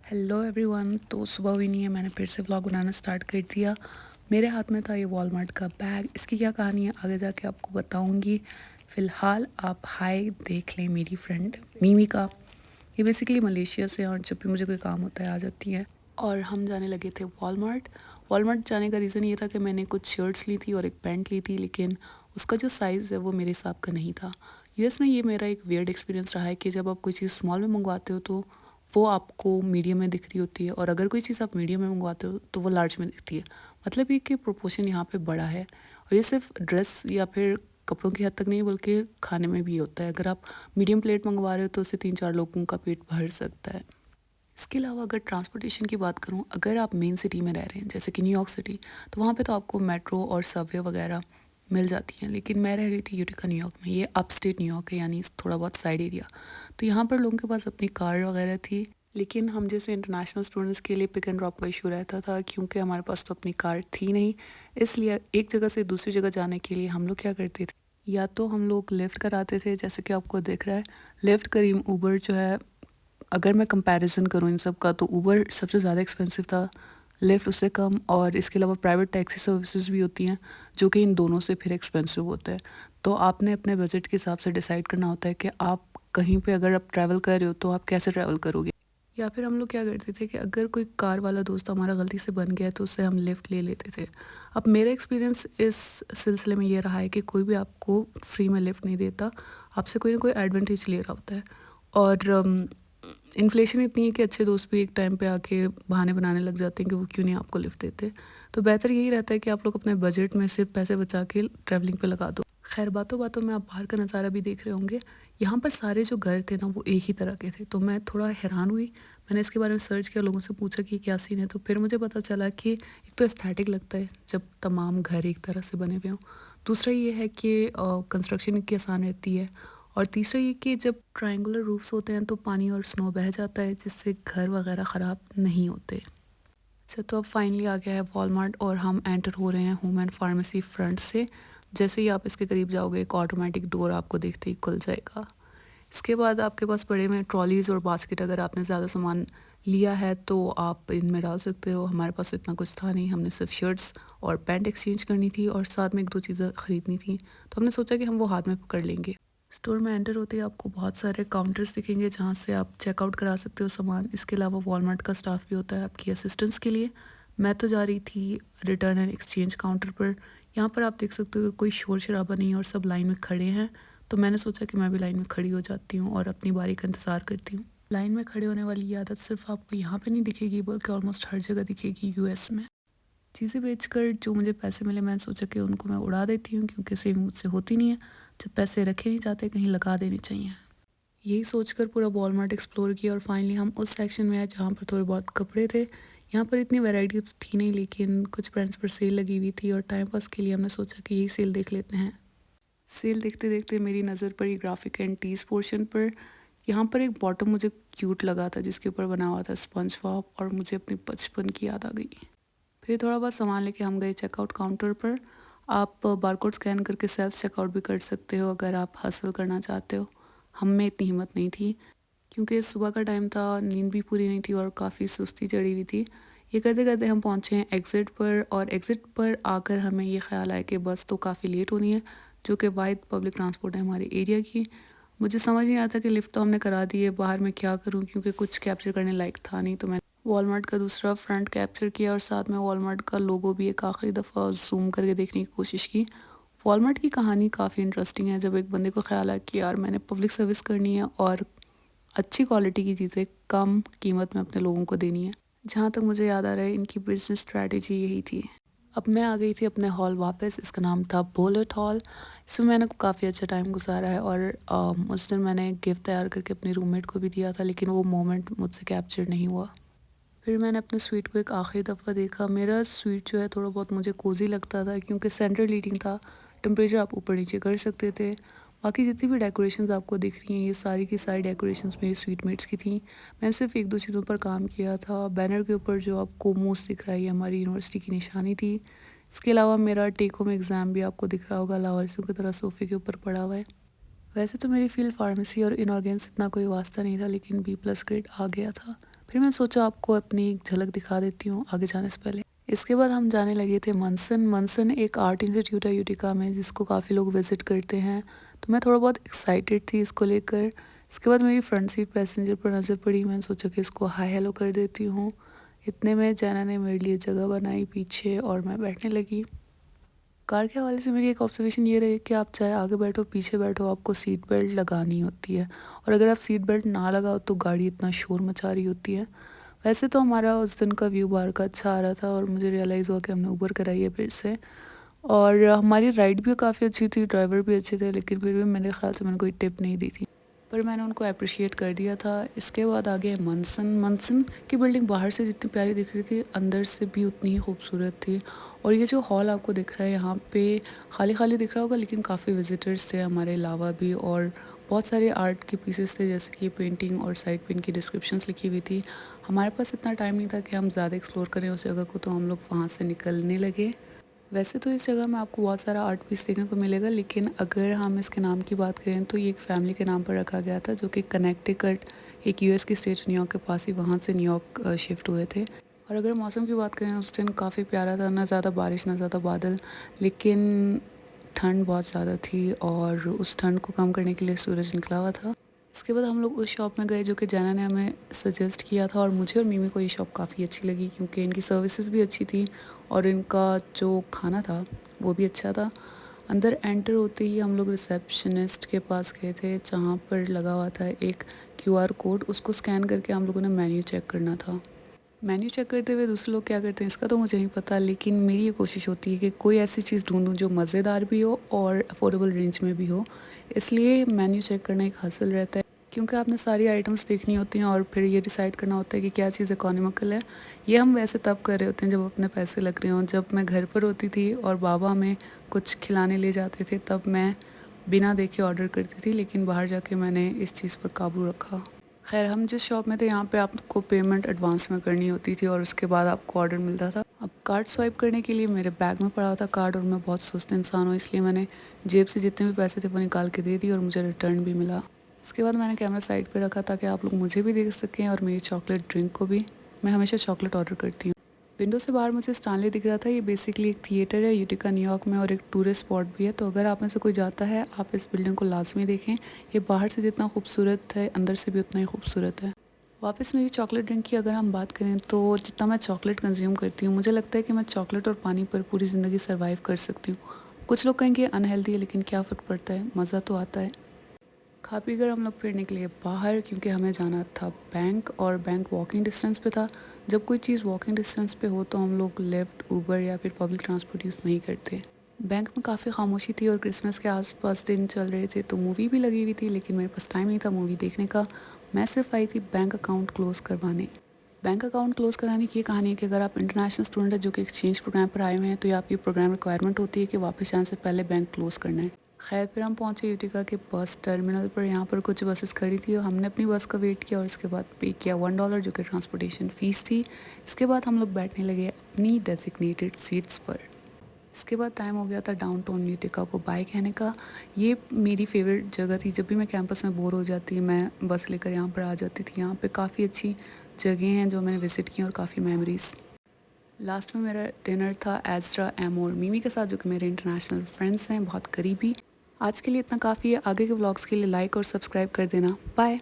Hello everyone. तो सुबह हुई नहीं है, मैंने फिर से व्लॉग बनाना स्टार्ट कर दिया। मेरे हाथ में था ये वॉलमार्ट का बैग। इसकी क्या कहानी है आगे जाके आपको बताऊंगी। फ़िलहाल आप हाय देख लें मेरी फ्रेंड मीमी का। ये बेसिकली मलेशिया से और जब भी मुझे कोई काम होता है आ जाती है। और हम जाने लगे थे वॉलमार्ट। वॉलमार्ट जाने का रीज़न ये था कि मैंने कुछ शर्ट्स ली थी और एक पैंट ली थी, लेकिन उसका जो साइज़ है वो मेरे हिसाब का नहीं था। यूएस में ये मेरा एक वियर्ड एक्सपीरियंस रहा है कि जब आप कोई चीज़ स्मॉल में मंगवाते हो तो वो आपको मीडियम में दिख रही होती है, और अगर कोई चीज़ आप मीडियम में मंगवाते हो तो वो लार्ज में दिखती है। मतलब ये कि प्रोपोर्शन यहाँ पे बड़ा है। और ये सिर्फ ड्रेस या फिर कपड़ों की हद तक नहीं बल्कि खाने में भी होता है। अगर आप मीडियम प्लेट मंगवा रहे हो तो उससे 3-4 लोगों का पेट भर सकता है। इसके अलावा अगर ट्रांसपोर्टेशन की बात करूँ, अगर आप मेन सिटी में रह रहे हैं जैसे कि न्यूयॉर्क सिटी, तो वहाँ पे तो आपको मेट्रो और सबवे वगैरह मिल जाती हैं। लेकिन मैं रह रही थी यूटिका न्यूयॉर्क में। ये अपस्टेट न्यूयॉर्क है, यानी थोड़ा बहुत साइड एरिया। तो यहाँ पर लोगों के पास अपनी कार वगैरह थी, लेकिन हम जैसे इंटरनेशनल स्टूडेंट्स के लिए पिक एंड ड्रॉप का इशू रहता था, क्योंकि हमारे पास तो अपनी कार थी नहीं। इसलिए एक जगह से दूसरी जगह जाने के लिए हम लोग क्या करते थे, या तो हम लोग लिफ्ट कराते थे, जैसे कि आपको दिख रहा है लिफ्ट करीम। ऊबर जो है, अगर मैं कंपैरिजन करूँ इन सब का, तो ऊबर सबसे ज़्यादा एक्सपेंसिव था, लिफ्ट उससे कम। और इसके अलावा प्राइवेट टैक्सी सर्विसेज भी होती हैं जो कि इन दोनों से फिर एक्सपेंसिव होता है। तो आपने अपने बजट के हिसाब से डिसाइड करना होता है कि आप कहीं पे अगर आप ट्रैवल कर रहे हो तो आप कैसे ट्रैवल करोगे। या फिर हम लोग क्या करते थे कि अगर कोई कार वाला दोस्त हमारा गलती से बन गया है तो उससे हम लिफ्ट ले लेते थे। अब मेरा एक्सपीरियंस इस सिलसिले में ये रहा है कि कोई भी आपको फ्री में लिफ्ट नहीं देता, आपसे कोई ना कोई एडवांटेज ले रहा होता है। और इन्फ्लेशन इतनी है कि अच्छे दोस्त भी एक टाइम पे आके बहाने बनाने लग जाते हैं कि वो क्यों नहीं आपको लिफ्ट देते। तो बेहतर यही रहता है कि आप लोग अपने बजट में से पैसे बचा के ट्रैवलिंग पे लगा दो। खैर, बातों बातों में आप बाहर का नज़ारा भी देख रहे होंगे। यहाँ पर सारे जो घर थे ना वो एक ही तरह के थे, तो मैं थोड़ा हैरान हुई। मैंने इसके बारे में सर्च किया, लोगों से पूछा कि क्या सीन है, तो फिर मुझे पता चला कि एक तो एस्थेटिक लगता है जब तमाम घर एक तरह से बने हुए हों। दूसरा ये है कि कंस्ट्रक्शन इतनी आसान रहती है। और तीसरा ये कि जब ट्रायंगुलर रूफ्स होते हैं तो पानी और स्नो बह जाता है, जिससे घर वगैरह ख़राब नहीं होते। अच्छा, तो अब फाइनली आ गया है वॉलमार्ट और हम एंटर हो रहे हैं होम एंड फार्मेसी फ्रंट से। जैसे ही आप इसके करीब जाओगे एक ऑटोमेटिक डोर आपको देखते ही खुल जाएगा। इसके बाद आपके पास पड़े हुए ट्रॉलीज़ और बास्केट। अगर आपने ज़्यादा सामान लिया है तो आप इनमें डाल सकते हो। हमारे पास इतना कुछ था नहीं, हमने सिर्फ शर्ट्स और पैंट एक्सचेंज करनी थी और साथ में 1-2 चीज़ें ख़रीदनी थी, तो हमने सोचा कि हम वो हाथ में पकड़ लेंगे। स्टोर में एंटर होते ही आपको बहुत सारे काउंटर्स दिखेंगे जहाँ से आप चेकआउट करा सकते हो सामान। इसके अलावा वॉलमार्ट का स्टाफ भी होता है आपकी असिस्टेंस के लिए। मैं तो जा रही थी रिटर्न एंड एक्सचेंज काउंटर पर। यहाँ पर आप देख सकते हो कि कोई शोर शराबा नहीं है और सब लाइन में खड़े हैं। तो मैंने सोचा कि मैं भी लाइन में खड़ी हो जाती हूँ और अपनी बारी का इंतज़ार करती हूँ। लाइन में खड़े होने वाली ये आदत सिर्फ आपको यहाँ पे नहीं दिखेगी, बल्कि ऑलमोस्ट हर जगह दिखेगी यूएस में। चीज़ें बेचकर जो मुझे पैसे मिले, मैंने सोचा कि उनको मैं उड़ा देती हूँ, क्योंकि सेविंग मुझसे होती नहीं है। जब पैसे रखे नहीं जाते, कहीं लगा देने चाहिए। यही सोचकर पूरा वॉलमार्ट एक्सप्लोर किया और फाइनली हम उस सेक्शन में आए जहाँ पर थोड़े बहुत कपड़े थे। यहाँ पर इतनी वैरायटी तो थी नहीं, लेकिन कुछ ब्रांड्स पर सेल लगी हुई थी और टाइम पास के लिए हमने सोचा कि यही सेल देख लेते हैं। सेल देखते देखते मेरी नज़र पड़ी ग्राफिक एंड टीज पोर्शन पर। यहाँ पर एक बॉटम मुझे क्यूट लगा था जिसके ऊपर बना हुआ था स्पंज बॉब, और मुझे अपने बचपन की याद आ गई। फिर थोड़ा बहुत सामान लेके हम गए चेकआउट काउंटर पर। आप बारकोड स्कैन करके सेल्फ चेकआउट भी कर सकते हो अगर आप हसल करना चाहते हो। हम में इतनी हिम्मत नहीं थी, क्योंकि सुबह का टाइम था, नींद भी पूरी नहीं थी और काफ़ी सुस्ती चढ़ी हुई थी। ये करते करते हम पहुँचे हैं एग्ज़िट पर, और एग्ज़िट पर आकर हमें ये ख्याल आया कि बस तो काफ़ी लेट होनी है, जो कि वाहिद पब्लिक ट्रांसपोर्ट है हमारे एरिया की। मुझे समझ नहीं आता कि लिफ्ट तो हमने करा दी है, बाहर मैं क्या करूं, क्योंकि कुछ कैप्चर करने लायक था नहीं। तो मैंने वॉलमार्ट का दूसरा फ्रंट कैप्चर किया और साथ में वॉलमार्ट का लोगो भी एक आखिरी दफ़ा जूम करके देखने की कोशिश की। वॉलमार्ट की कहानी काफ़ी इंटरेस्टिंग है। जब एक बंदे को ख्याल आया कि यार मैंने पब्लिक सर्विस करनी है और अच्छी क्वालिटी की चीज़ें कम कीमत में अपने लोगों को देनी है। जहाँ तक मुझे याद आ रहा है इनकी बिजनेस स्ट्रैटेजी यही थी। अब मैं आ गई थी अपने हॉल वापस। इसका नाम था बुलेट हॉल। इसमें मैंने काफ़ी अच्छा टाइम गुजारा है, और उस दिन मैंने गिफ्ट तैयार करके अपनी रूममेट को भी दिया था, लेकिन वो मोमेंट मुझसे कैप्चर नहीं हुआ। फिर मैंने अपने स्वीट को एक आखिरी दफ़ा देखा। मेरा स्वीट जो है थोड़ा बहुत मुझे कोज़ी लगता था, क्योंकि सेंट्रल हीटिंग था, टेम्परेचर आप ऊपर नीचे कर सकते थे। बाकी जितनी भी डेकोरेशंस आपको दिख रही हैं, ये सारी की सारी डेकोरेशंस मेरी स्वीटमेट्स की थी। मैंने सिर्फ 1-2 चीज़ों पर काम किया था। बैनर के ऊपर जो आपको मूस दिख रहा है, ये हमारी यूनिवर्सिटी की निशानी थी। इसके अलावा मेरा टेक होम एग्ज़ाम भी आपको दिख रहा होगा, लावारिसों की तरह सोफ़े के ऊपर पड़ा हुआ है। वैसे तो मेरी फील्ड फार्मेसी और इनऑर्गेन्स इतना कोई वास्ता नहीं था, लेकिन बी प्लस ग्रेड आ गया था, फिर मैं सोचा आपको अपनी एक झलक दिखा देती हूँ आगे जाने से पहले। इसके बाद हम जाने लगे थे मनसन। मनसन एक आर्ट इंस्टीट्यूट है यूटिका में जिसको काफ़ी लोग विज़िट करते हैं। तो मैं थोड़ा बहुत एक्साइटेड थी इसको लेकर। इसके बाद मेरी फ्रंट सीट पैसेंजर पर नज़र पड़ी। मैंने सोचा कि इसको हाय हेलो कर देती हूँ। इतने में जैना ने मेरे लिए जगह बनाई पीछे और मैं बैठने लगी। कार के हवाले से मेरी एक ऑब्जर्वेशन ये रही कि आप चाहे आगे बैठो पीछे बैठो आपको सीट बेल्ट लगानी होती है, और अगर आप सीट बेल्ट ना लगाओ तो गाड़ी इतना शोर मचा रही होती है। वैसे तो हमारा उस दिन का व्यू बाहर का अच्छा आ रहा था और मुझे रियलाइज़ हुआ कि हमने ऊबर कराई है फिर से, और हमारी राइड भी काफ़ी अच्छी थी, ड्राइवर भी अच्छे थे, लेकिन फिर भी मेरे ख्याल से मैंने कोई टिप नहीं दी थी, पर मैंने उनको अप्रिशिएट कर दिया था। इसके बाद आगे मनसन। मनसन की बिल्डिंग बाहर से जितनी प्यारी दिख रही थी अंदर से भी उतनी ही खूबसूरत थी। और ये जो हॉल आपको दिख रहा है यहाँ पे खाली खाली दिख रहा होगा, लेकिन काफ़ी विजिटर्स थे हमारे अलावा भी, और बहुत सारे आर्ट के पीसेस थे जैसे कि पेंटिंग और साइड पे इनकी डिस्क्रिप्शंस लिखी हुई थी। हमारे पास इतना टाइम नहीं था कि हम ज़्यादा एक्सप्लोर करें उस जगह को, तो हम लोग वहाँ से निकलने लगे। वैसे तो इस जगह में आपको बहुत सारा आर्ट पीस देखने को मिलेगा, लेकिन अगर हम इसके नाम की बात करें तो ये एक फैमिली के नाम पर रखा गया था जो कि कनेक्टिकट, एक यूएस की स्टेट न्यूयॉर्क के पास ही, वहाँ से न्यूयॉर्क शिफ्ट हुए थे। और अगर मौसम की बात करें उस दिन काफ़ी प्यारा था, ना ज़्यादा बारिश ना ज़्यादा बादल, लेकिन ठंड बहुत ज़्यादा थी और उस ठंड को कम करने के लिए सूरज निकला हुआ था। इसके बाद हम लोग उस शॉप में गए जो कि जैना ने हमें सजेस्ट किया था, और मुझे और मिमी को ये शॉप काफ़ी अच्छी लगी क्योंकि इनकी सर्विसेज भी अच्छी थी और इनका जो खाना था वो भी अच्छा था। अंदर एंटर होते ही हम लोग रिसेप्शनिस्ट के पास गए थे जहाँ पर लगा हुआ था एक क्यूआर कोड, उसको स्कैन करके हम लोगों ने मेन्यू चेक करना था। मेन्यू चेक करते हुए दूसरे लोग क्या करते हैं इसका तो मुझे नहीं पता, लेकिन मेरी ये कोशिश होती है कि कोई ऐसी चीज़ ढूंढूं जो मज़ेदार भी हो और अफोर्डेबल रेंज में भी हो। इसलिए मेन्यू चेक करना एक हासिल रहता है क्योंकि आपने सारी आइटम्स देखनी होती हैं और फिर ये डिसाइड करना होता है कि क्या चीज़ इकोनॉमिकल है। ये हम वैसे तब कर रहे होते हैं जब अपने पैसे लग रहे हों। जब मैं घर पर होती थी और बाबा हमें कुछ खिलाने ले जाते थे तब मैं बिना देखे ऑर्डर करती थी, लेकिन बाहर जाके मैंने इस चीज़ पर काबू रखा। खैर हम जिस शॉप में थे यहाँ पे आपको पेमेंट एडवांस में करनी होती थी और उसके बाद आपको ऑर्डर मिलता था। अब कार्ड स्वाइप करने के लिए मेरे बैग में पड़ा हुआ था कार्ड, और मैं बहुत सुस्त इंसान हूँ इसलिए मैंने जेब से जितने भी पैसे थे वो निकाल के दे दी और मुझे रिटर्न भी मिला। इसके बाद मैंने कैमरा साइड पे रखा ताकि आप लोग मुझे भी देख सकें और मेरी चॉकलेट ड्रिंक को भी। मैं हमेशा चॉकलेट ऑर्डर करती हूँ। विंडो से बाहर मुझे स्टानले दिख रहा था। ये बेसिकली एक थिएटर है यूटिका न्यूयॉर्क में और एक टूरिस्ट स्पॉट भी है, तो अगर आप में से कोई जाता है आप इस बिल्डिंग को लाजमी देखें। ये बाहर से जितना खूबसूरत है अंदर से भी उतना ही खूबसूरत है। वापस मेरी चॉकलेट ड्रिंक की अगर हम बात करें तो जितना मैं चॉकलेट कंज्यूम करती हूँ मुझे लगता है कि मैं चॉकलेट और पानी पर पूरी ज़िंदगी सर्वाइव कर सकती हूँ। कुछ लोग कहेंगे अनहेल्दी है, लेकिन क्या फ़र्क पड़ता है, मज़ा तो आता है। खा पी कर हम लोग फिर निकले बाहर क्योंकि हमें जाना था बैंक, और बैंक वॉकिंग डिस्टेंस पे था। जब कोई चीज़ वॉकिंग डिस्टेंस पे हो तो हम लोग लिफ्ट, ऊबर या फिर पब्लिक ट्रांसपोर्ट यूज़ नहीं करते। बैंक में काफ़ी खामोशी थी और क्रिसमस के आसपास दिन चल रहे थे तो मूवी भी लगी हुई थी, लेकिन मेरे पास टाइम नहीं था मूवी देखने का। मैं सिर्फ आई थी बैंक अकाउंट क्लोज़ करवाने। बैंक अकाउंट क्लोज़ कराने की ये कहानी है कि अगर आप इंटरनेशनल स्टूडेंट है जो कि एक्सचेंज प्रोग्राम पर आए हुए हैं तो ये आपकी प्रोग्राम रिक्वायरमेंट होती है कि वापस जाने से पहले बैंक क्लोज़ करना है। खैर फिर हम पहुंचे यूटिका के बस टर्मिनल पर। यहाँ पर कुछ बसेस खड़ी थी और हमने अपनी बस का वेट किया और उसके बाद पे किया $1 जो कि ट्रांसपोर्टेशन फ़ीस थी। इसके बाद हम लोग बैठने लगे अपनी डेजिग्नेटेड सीट्स पर। इसके बाद टाइम हो गया था डाउनटाउन यूटिका को बाय कहने का। ये मेरी फेवरेट जगह थी। जब भी मैं कैंपस में बोर हो जाती मैं बस लेकर यहाँ पर आ जाती थी। यहाँ पे काफ़ी अच्छी जगह हैं जो मैंने विज़िट की और काफ़ी मेमोरीज़। लास्ट में मेरा डिनर था एज़रा एमोर मिमी के साथ जो कि मेरे इंटरनेशनल फ्रेंड्स हैं, बहुत करीबी। आज के लिए इतना काफ़ी है। आगे के व्लॉग्स के लिए लाइक और सब्सक्राइब कर देना। बाय।